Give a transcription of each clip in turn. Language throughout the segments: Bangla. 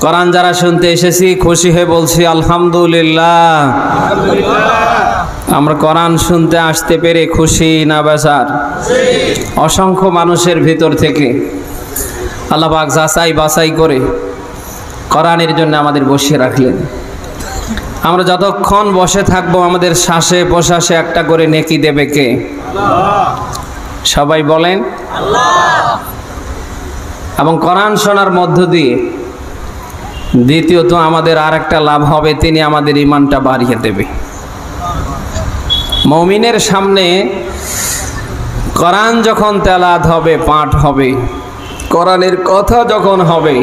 কোরআন যারা শুনতে এসেছি খুশি হয়ে বলছি আলহামদুলিল্লাহ। আমরা কোরআন শুনতে আসতে পেরে খুশি না বেজার? অসংখ্য মানুষের ভিতর থেকে আল্লাহ পাক যাচাই বাছাই করে কোরআনের জন্য আমাদের বসিয়ে রাখলেন। আমরা যতক্ষণ বসে থাকবো আমাদের শ্বাসে প্রশ্বাসে একটা করে নেকি দেবে কে? সবাই বলেন আল্লাহ। এবং কোরআন শোনার মধ্য দিয়ে দ্বিতীয়ত আমাদের আর একটা লাভ হবে, তিনি আমাদের ঈমানটা বাড়িয়ে দেবে। মুমিনের সামনে কোরআন যখন তেলাওয়াত হবে, পাঠ হবে, কোরআনের কথা যখন হবে,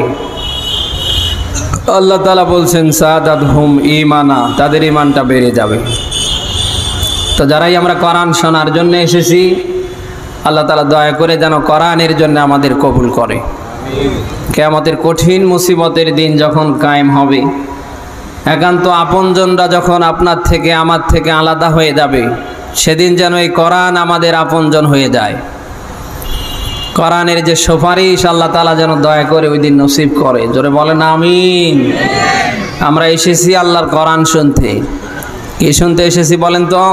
আল্লাহ তাআলা বলছেন সাদাতহুম ঈমানা, তাদের ঈমানটা বেড়ে যাবে। তো যারাই আমরা কোরআন শোনার জন্য এসেছি, আল্লাহ তাআলা দয়া করে যেন কোরআনের জন্য আমাদের কবুল করে। কিয়ামতের কঠিন মুসিবতের দিন যখন কায়েম হবে, একান্ত আপনজনরা যখন আপনার থেকে আমার থেকে আলাদা হয়ে যাবে, সেদিন যেন এই কোরআন আমাদের আপনজন হয়ে যায়। কোরআনের যে সুপারিশ আল্লাহ তাআলা যেন দয়া করে ওই দিন নসিব করে। জোরে বলেন আমিন। আমরা এসেছি আল্লাহর কোরআন শুনতে। কি শুনতে এসেছি বলেন তো?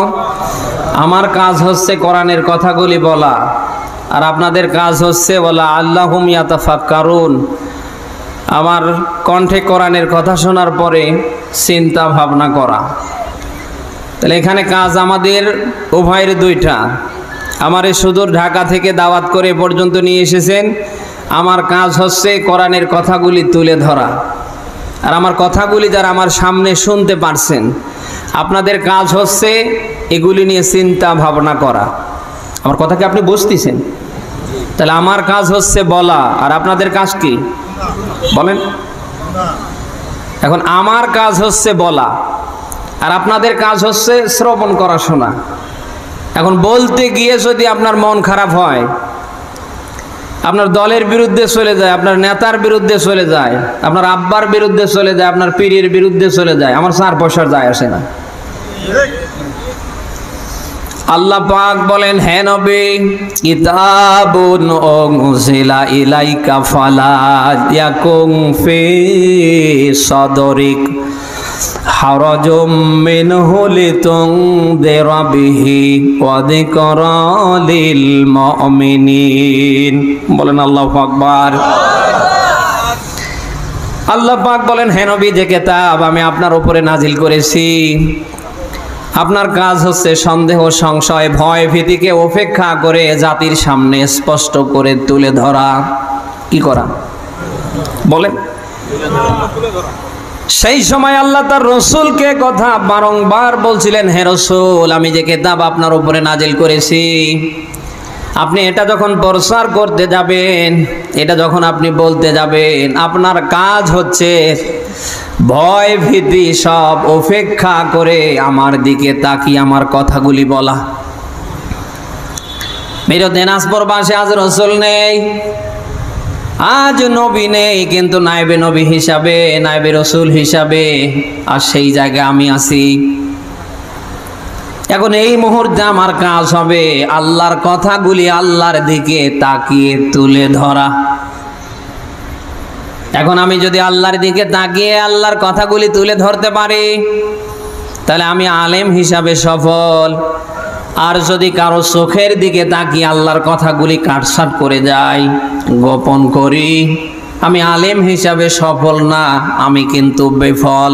আমার কাজ হচ্ছে কোরআনের কথাগুলি বলা, আর আপনাদের কাজ হচ্ছে বলা আল্লাহুম ইয়াতাফাক্কারুন। আমার কণ্ঠে কোরআনের কথা শোনার পরে চিন্তা ভাবনা করা। তাহলে এখানে কাজ আমাদের উভয়ের দুইটা। আমার এই সুদূর ঢাকা থেকে দাওয়াত করে পর্যন্ত নিয়ে এসেছেন, আমার কাজ হচ্ছে কোরআনের কথাগুলি তুলে ধরা। আর আমার কথাগুলি যারা আমার সামনে শুনতে পারছেন, আপনাদের কাজ হচ্ছে এগুলি নিয়ে চিন্তা ভাবনা করা। আমার কথা কি আপনি বুঝতেছেন? তাহলে আমার কাজ হচ্ছে বলা, আর আপনাদের কাজ কি বলেন? এখন আমার কাজ হচ্ছে বলা, আর আপনাদের কাজ হচ্ছে শ্রবণ করা, শোনা। এখন বলতে গিয়ে যদি আপনার মন খারাপ হয়, আপনার দলের বিরুদ্ধে চলে যায়, আপনার নেতার বিরুদ্ধে চলে যায়, আপনার আব্বার বিরুদ্ধে চলে যায়, আপনার পীরের বিরুদ্ধে চলে যায়, আমার 4 পয়সার যায় আসে না। আল্লাহ পাক বলেন, হে নবী, কিতাবুন উনজিলা ইলাইকা ফালা ইয়াকুম ফি সাদরিক হারাজুম মিনহু লিতুনদিরা বিহি ওয়া যিকরা লিল মুমিনিন। বলেন আল্লাহু আকবার। আল্লাহ পাক বলেন, হে নবী, যে কিতাব আমি আপনার উপরে নাজিল করেছি, আপনার কাজ হচ্ছে সন্দেহ, সংশয়, ভয়, ভীতিকে উপেক্ষা করে জাতির সামনে স্পষ্ট করে তুলে ধরা। কি করা বলেন? সেই সময় আল্লাহ তার রসুলকে কথা বারংবার বলছিলেন, হে রসুল, আমি যে কিতাব আপনার উপরে নাজিল করেছি, আপনি এটা যখন প্রচার করতে যাবেন, এটা যখন আপনি বলতে যাবেন, আপনার কাজ হচ্ছে ভয় ভীতি সব উপেক্ষা করে আমার দিকে তাকিয়ে আমার কথাগুলি বলা। মেরো দিনাজপুর বাসে আজ রসুল নেই, আজ নবী নেই, কিন্তু নায়েবে নবী হিসাবে, নায়েবে রসুল হিসাবে আর সেই জায়গায় আমি আছি। এখন এই মুহূর্তে আমার কাজ হবে আল্লাহর কথাগুলি আল্লাহর দিকে তাকিয়ে তুলে ধরা। এখন আমি যদি আল্লাহর দিকে তাকিয়ে আল্লাহর কথাগুলি তুলে ধরতে পারি, তাহলে আমি আলেম হিসাবে সফল। আর যদি কারো চোখের দিকে তাকিয়ে আল্লাহর কথাগুলি কাটছাট করে যাই, গোপন করি, আমি আলেম হিসাবে সফল না, আমি কিন্তু বেফল।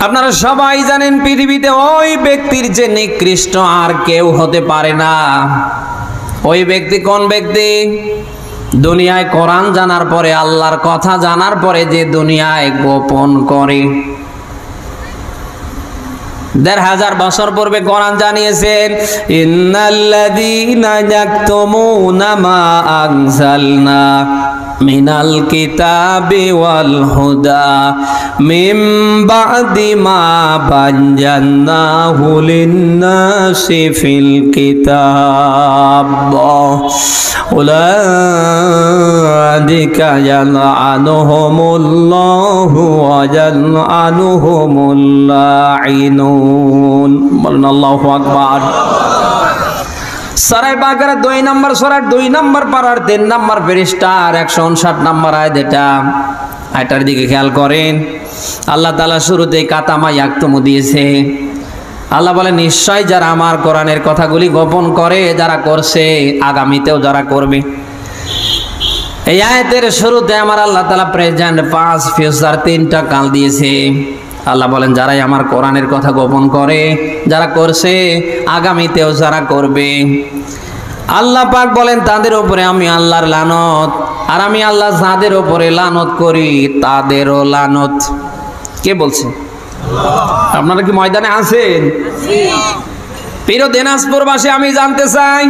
আপনারা সবাই জানেন পৃথিবীতে ওই ব্যক্তির যে নিকৃষ্ট আর কেউ হতে পারে না। ওই ব্যক্তি কোন ব্যক্তি? দুনিয়ায় কোরআন জানার পরে, আল্লাহর কথা জানার পরে যে দুনিয়ায় গোপন করে। ১,৫০০ বছর পূর্বে কোরআন জানিয়েছেন, ইন্নাল্লাযীনা ইয়াকতুমুনা মা আনজালনা মিনাল কিতাবি ওয়াল হুদা মিন বা'দি মা বায়্যানাহু লিন-নাসি ফিল কিতাব উলাইকা ইয়ালআনুহুমুল্লাহু ওয়া ইয়ালআনুহুমুল লাঈনুন। বলেন আল্লাহু আকবার। সূরা বাকারা 2 নম্বর সূরার 2 নম্বর পারার 3 নম্বর পৃষ্ঠার 159 নম্বর আয়াত এটা। এটার দিকে খেয়াল করেন। আল্লাহ তাআলা শুরুতেই কাতামা ইয়াকতুমু দিয়েছে। আল্লাহ বলে নিশ্চয় যারা আমার কোরআনের কথাগুলি গোপন করে, যারা করছে, আগামীতেও যারা করবে। এই আয়াতের শুরুতে আমার আল্লাহ তাআলা প্রেজেন্ট, পাস্ট, ফিউচার 3টা কাল দিয়েছে। আল্লাহ বলেন যারাই আমার কোরআনের কথা গোপন করে, যারা করছে, আগামীতেও যারা করবে। আল্লাহ পাক বলেন তাদের উপরে আমি আল্লাহর লানত, আর আমি আল্লাহ যাদের উপরে লানত করি তাদেরও লানত। কে বলছে? আপনারা কি ময়দানে আছেন? প্রিয় দিনাজপুরবাসী, আমি জানতে চাই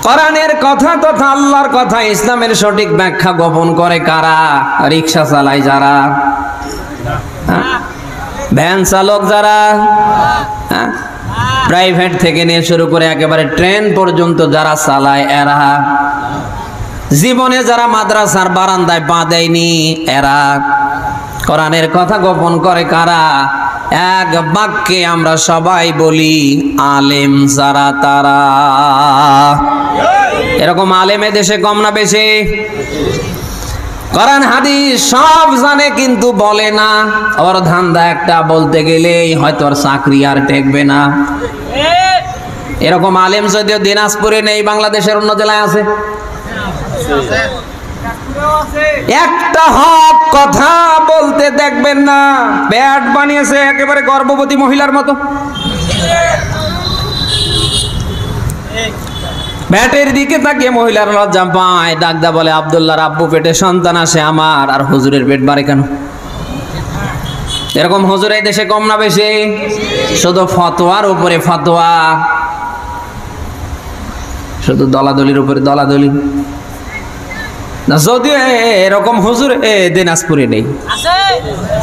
কোরআনের কথা তথা আল্লাহর কথা, ইসলামের সঠিক ব্যাখ্যা গোপন করে কারা? রিক্সা চালায় যারা, ভ্যান চালক যারা, প্রাইভেট থেকে নিয়ে শুরু করে একেবারে ট্রেন পর্যন্ত যারা চালায় এরা, জীবনে যারা মাদ্রাসার বারান্দায় পা দেয়নি এরা। কোরআনের কথা গোপন করে কারা? এক বাক্যে আমরা সবাই বলি আলেম যারা তারা। এরকম আলেম দেশে কম না বেশি? কোরআন হাদিস সব জানে কিন্তু বলে না। ওর ধান্দা একটা, বলতে গেলেই হয়তো ওর চাকরি আর টেকবে না। এরকম আলেম যদিও দিনাজপুরে নেই, বাংলাদেশের অন্য জেলায় আছে। একটা হক কথা বলতে দেখবেন না, ব্যাট বানিয়েছে একেবারে গর্ভবতী মহিলার মতো। ব্যাটের দিকে তাকিয়ে মহিলার লজ্জা পায়, ডাকদা বলে আব্দুল্লাহর আব্বু পেটে সন্তান আসে আমার, আর হুজুরের পেট বাড়ে কেন? এরকম হুজুর এই দেশে কম না বেশি? শুধু ফতোয়ার উপরে ফতোয়া, শুধু দলাদলির উপরে দলাদলি। যদিও এরকম হুজুর দিনাজপুরে নেই।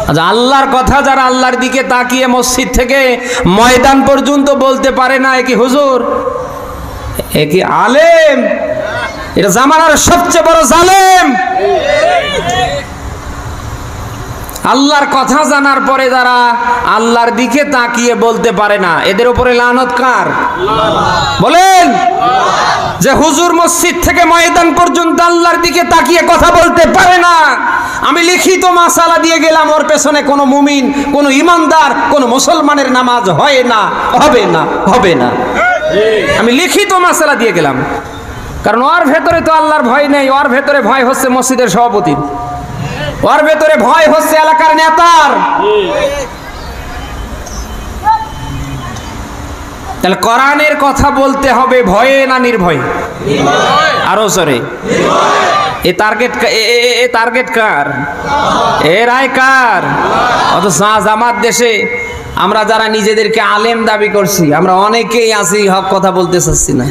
আচ্ছা, আল্লাহর কথা যারা আল্লাহর দিকে তাকিয়ে মসজিদ থেকে ময়দান পর্যন্ত বলতে পারে না, এ কি হুজুর? এ কি আলেম? এটা জামানার সবচেয়ে বড় জালেম। আল্লাহর কথা জানার পরে যারা আল্লাহর দিকে তাকিয়ে বলতে পারে না, এদের উপরে লানত কার? বলেন। যে হুজুর মসজিদ থেকে ময়দান পর্যন্ত আল্লাহর দিকে তাকিয়ে কথা বলতে পারে না, আমি লিখিত মাসালা দিয়ে গেলাম, ওর পেছনে কোনো মুমিন, কোনো ইমানদার, কোনো মুসলমানের নামাজ হয় না, হবে না, হবে না। আমি লিখিত মাসালা দিয়ে গেলাম, কারণ ওর ভেতরে তো আল্লাহর ভয় নেই। ওর ভেতরে ভয় হচ্ছে মসজিদের সভাপতির, ওর ভেতরে ভয় হচ্ছে এলাকার নেতার। তাহলে কোরআনের কথা বলতে হবে ভয়ে না নির্ভয়ে? আরো জোরে। এ টার্গেট কার? এ রায় কার? অথচ জামাত দেশে আমরা যারা নিজেদেরকে আলেম দাবি করছি, আমরা অনেকেই আছি হক কথা বলতে চাচ্ছি না,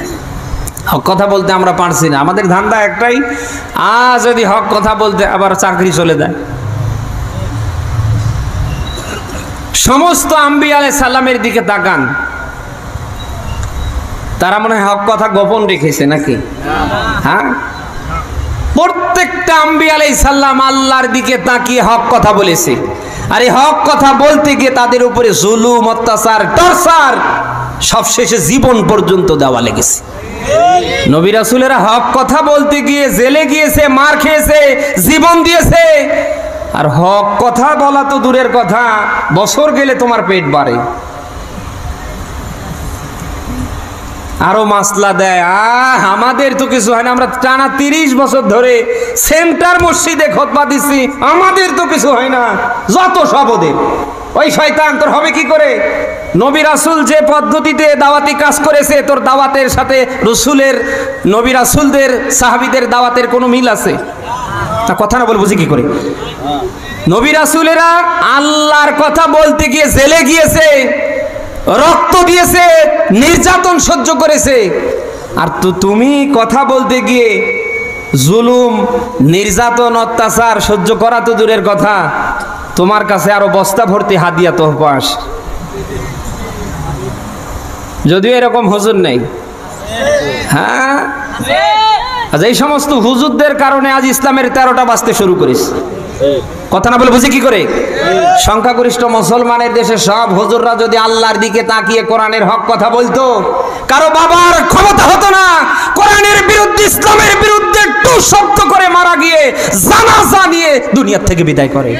হক কথা বলতে আমরা পারছি না। আমাদের ধান্দা একটাই, যদি হক কথা বলতে আবার চাকরি চলে যায়। সমস্ত আম্বিয়া আলাইহিস সালামের দিকে তাকান, তারা মনে হয় হক কথা গোপন রেখেছে নাকি? হ্যাঁ, প্রত্যেকটা আম্বিয়া আলাইহিস সালাম আল্লাহর দিকে তাকিয়ে হক কথা বলেছে। আর এই হক কথা বলতে গিয়ে তাদের উপরে জুলুম, অত্যাচার, টর্চার সবশেষে জীবন পর্যন্ত দেওয়া লেগেছে। নবী রাসূলেরা হক কথা বলতে গিয়ে জেলে গিয়েছে, মার খেয়েছে, জীবন দিয়েছে। আর হক কথা বলা তো দূরের কথা, বছর গেলে তোমার পেট বাড়ে। আরো মাসলা দেয়, আমাদের তো কিছু হয় না, আমরা টানা 30 বছর ধরে সেন্টার মসজিদে খুতবা দিচ্ছি, আমাদের তো কিছু হয় না, যত সব ওদের। ওই শয়তান, তোর হবে কি করে? নবী রাসূল যে পদ্ধতিতে দাওয়াতি কাজ করেছে, তোর দাওয়াতের সাথে রসুলের, নবী রাসূলদের, সাহাবীদের দাওয়াতের কোনো মিল আছে? তা কথা না বলে বুঝি কি করে? নবী রাসূলেরা আল্লাহর কথা বলতে গিয়ে জেলে গিয়েছে, রক্ত দিয়েছে, নির্যাতন সহ্য করেছে। আর তুমি কথা বলতে গিয়ে জুলুম, নির্যাতন, অত্যাচার সহ্য করা তো দূরের কথা, তোমার কাছে আরো বস্তা ভর্তি হাদিয়া তোহফা। যদিও এরকম হুজুর নেই। হ্যাঁ, এই সমস্ত হুজুরদের কারণে আজ ইসলামের 13টা বাজতে শুরু করেছে। কথা না বলে বুঝি কি করে? সংখ্যাগরিষ্ঠ মুসলমানের দেশে সব হুজুররা যদি আল্লাহর দিকে তাকিয়ে কোরআনের হক কথা বলতো, কারো বাবার ক্ষমতা হতো না কোরআনের বিরুদ্ধে, ইসলামের বিরুদ্ধে টু শব্দ করে মারা গিয়ে জানাজা নিয়ে দুনিয়া থেকে বিদায় করে।